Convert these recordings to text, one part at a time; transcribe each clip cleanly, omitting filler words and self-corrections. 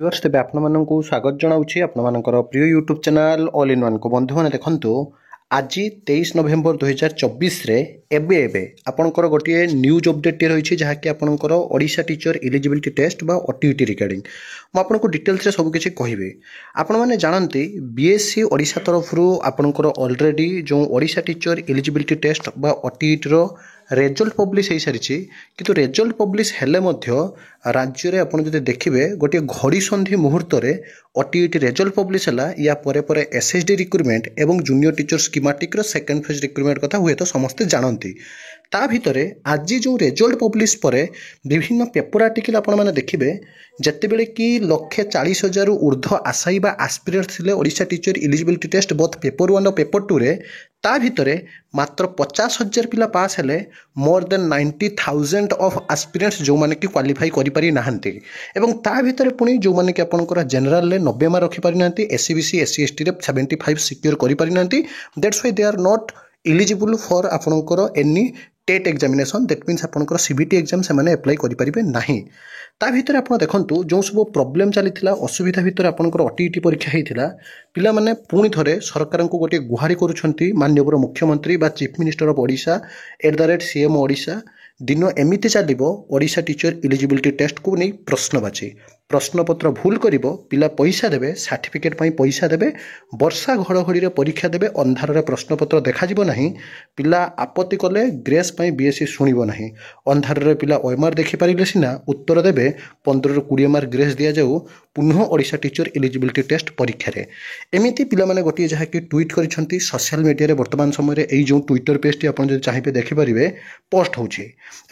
Viewers तेज आपको स्वागत जनाऊँगी आपणकर प्रिय YouTube channel all in one को बंधु मैंने देखु आज 23 नवेम्बर 2024 एबे आपणकर गोटे न्यूज अपडेट रही जहाँकि आपणकर ओडिशा टीचर एलिजिबिलिटी टेस्ट बा ओटीईटी रिगार्डिंग मुझे डिटेल्स सबकि कहि आपण मैंने जानते बीएससी ओडिशा तरफ आपणकर ऑलरेडी जो ओडिशा टीचर एलिजिबिलिटी टेस्ट बा ओटीईटी रो रेजल्ट पब्लिश हो सारी किंतु रेजल्ट पब्लिश हेले राज्य में आपड़ जो देखिए गोटे घड़ी संधि मुहूर्त में ओटीईटी रेजल्ट पब्लिश है या परे एसएसडी रिक्रुटमेंट एवं junior teacher schematic second phase recruitment कथा हुए तो समस्ते जानती ता भितर आज जो रेजल्ट पब्लिश पर विभिन्न पेपर आर्टिकल आपण मैंने देखिए जितेबले कि 1,40,000 ऊर्ध्व आशायी बा आस्पिरेंट थे Odisha teacher eligibility test both paper 1 और पेपर 2 रे ता भितर मात्र 50,000 पिला पास हेले मोर देन 90,000 ऑफ आस्पिरेंट्स जो माने कि क्वालिफाई करि पारि नाहंती एवं ता भितर पुणी जो माने कि आपनकर जनरल ले 90 मार्क रखि पारि नाहंती एससीबीसी एससी एसटी रे 75 सिक्योर करि पारि नाहंती that's why they are not eligible for आपनकर any TET examination that means आपनकर सीबीटी एग्जाम से माने अप्लाई करि परिबे नाही ता भितर आपण देखंतु जो सब प्रॉब्लम चलीथिला असुविधा भितर आपनकर ओटीईटी परीक्षा हेइथिला पिला माने पुणी थरे सरकार को गोटे गुहारी करूछंती माननीय मुख्यमंत्री बा chief minister of Odisha @CM Odisha दिन एमिति चलिबो ओडिशा टीचर एलिजिबिलिटी टेस्ट को नहीं प्रश्नवाची प्रश्नपत्र भूल करिबो पिला पैसा देबे सर्टिफिकेट पई पैसा देबे वर्षा घड़घड़ी रे परीक्षा देबे अंधार रे प्रश्नपत्र देखा जिवो नाही पिला आपत्ति कले ग्रेस पई बीएससी सुनिबो नाही अंधार रे पिला ओएमआर देखि परिले सिना उत्तर देबे 15 ରୁ 20 मार्क ग्रेस दिया जाऊ पुनः ओडिशा टीचर एलिजिबिलिटी टेस्ट परीक्षा रे एमिति पिला माने गोटी जहा कि ट्वीट करिसंती सोशल मीडिया रे वर्तमान समय रे एई जो ट्विटर पेज टी आपण जे चाहिबे देखि परिबे पोस्ट होउची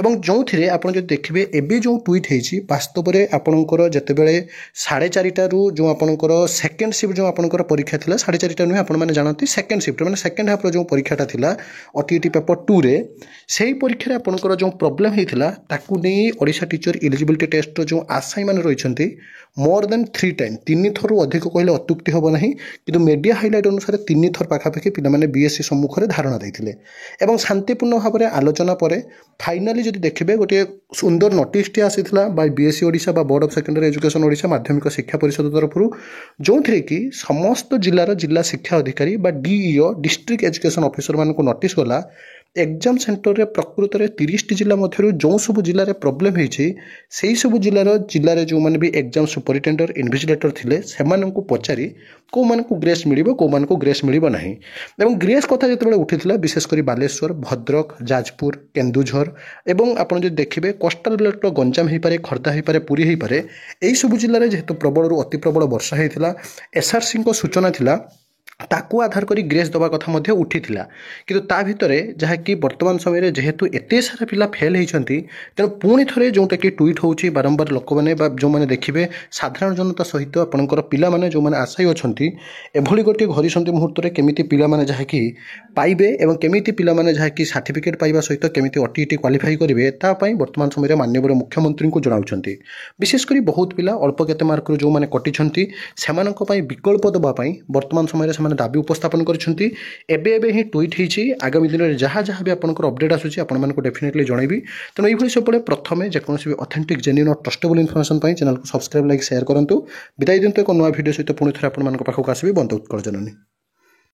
एवं जोथिरे आपण जे देखिबे एबे जो ट्वीट हेची वास्तव रे आपणकर जेतेबेले 4:30 रु जो आपणकर सेकंड शिफ्ट जो आपणकर परीक्षा थिला 4:30 नुहे आपण माने जानती सेकंड शिफ्ट माने सेकंड हाफ रो जो परीक्षाटा थिला ओटीईटी पेपर 2 रे सेही परीक्षा रे आपणकर जो प्रॉब्लम हेथिला ताकू नै ओडिशा टीचर एलिजिबिलिटी टेस्ट रो जो आशायी माने रहिसंती मोर देन 3 टाइम 3 थरु अधिक कहले अत्युक्ति होबो नाही किंतु मीडिया हाइलाइट अनुसार 3 थर पाखापाखि पिला माने बीएससी सम्मुख रे धारणा दैथिले एवं शांतिपूर्ण भाव में आलोचना पर फाइनाली जदि देखिबे गोटे सुंदर नोटिस टी आसीथिला बाय बीएससी ओडिशा बा board of secondary education Odisha Madhyamik Shiksha परिषद तरफ जोथिरे कि समस्त जिल्लार जिला शिक्षा अधिकारी बा डीईओ डिस्ट्रिक्ट एजुकेशन ऑफिसर मान को नोटिस गला एग्जाम सेंटर रे प्रकृत में 30 जिला मध्य जो सब जिले में प्रोब्लेम होई सब जिले में जो मैंने भी एग्जाम सुपरिटेंडर इन्विजिलेटर थिले सेमान को पचारि को मान को ग्रेस मिलिबो को मान को ग्रेस मिलिबो नाही एवं ग्रेस कथा जेतेबेले उठिथिला विशेषकर बालेश्वर भद्रक जाजपुर केन्दुझर एवं आपण जे देखिबे कोस्टल बेल्ट गंजाम हो पारे खर्दा हो पारे पुरी हो पारे एई सब जिले में जेहेतु प्रबल रु अति प्रबल वर्षा होइथिला एसआरसी को सूचना थिला ताकू आधार करी ग्रेस दबा कथा मध्य उठिथिला किंतु ता भितरे जहा कि वर्तमान समय रे जेहेतु एते सारा पिला फेल होइछंती तेणु पुणी थरे जोटा कि ट्वीट होउछि बारंबार लोक माने बा जो माने देखिबे साधारण जनता सहित आपनकर पिला माने जो माने आशायी अछंती एभली गोटे घड़ी संधि मुहूर्त रे केमिति पिला माने जहा कि पाइबे एवं केमिति पिला माने जहा कि सर्टिफिकेट पाइबा सहित केमिति ओटीईटी क्वालिफाई करिवे ता पई वर्तमान समय रे माननीय मुख्यमंत्री को जणाउछंती विशेष करी बहुत पिला अल्प केते मार्क रो जो माने कटिछंती सेमानक पई विकल्प दबा पई वर्तमान समय रे दाबी उपस्थापन करछंती एबे ही ट्वीट होईछि आगामी दिन में जहाँ जहाँ भी आपनकर अपडेट आसुछि आपण मानको डेफिनेटली जणाइबी तेणु एभली सबले प्रथमे जेकोसी भी ऑथेंटिक जेन्युइन और ट्रस्टेबल इन्फॉर्मेशन पई चैनल को सब्सक्राइब लाइक शेयर करंतु विदाई दिंतु एक नया वीडियो सहित पुणी थरे आपण मानको पाखक आसीबी बंद उत्कल जननी।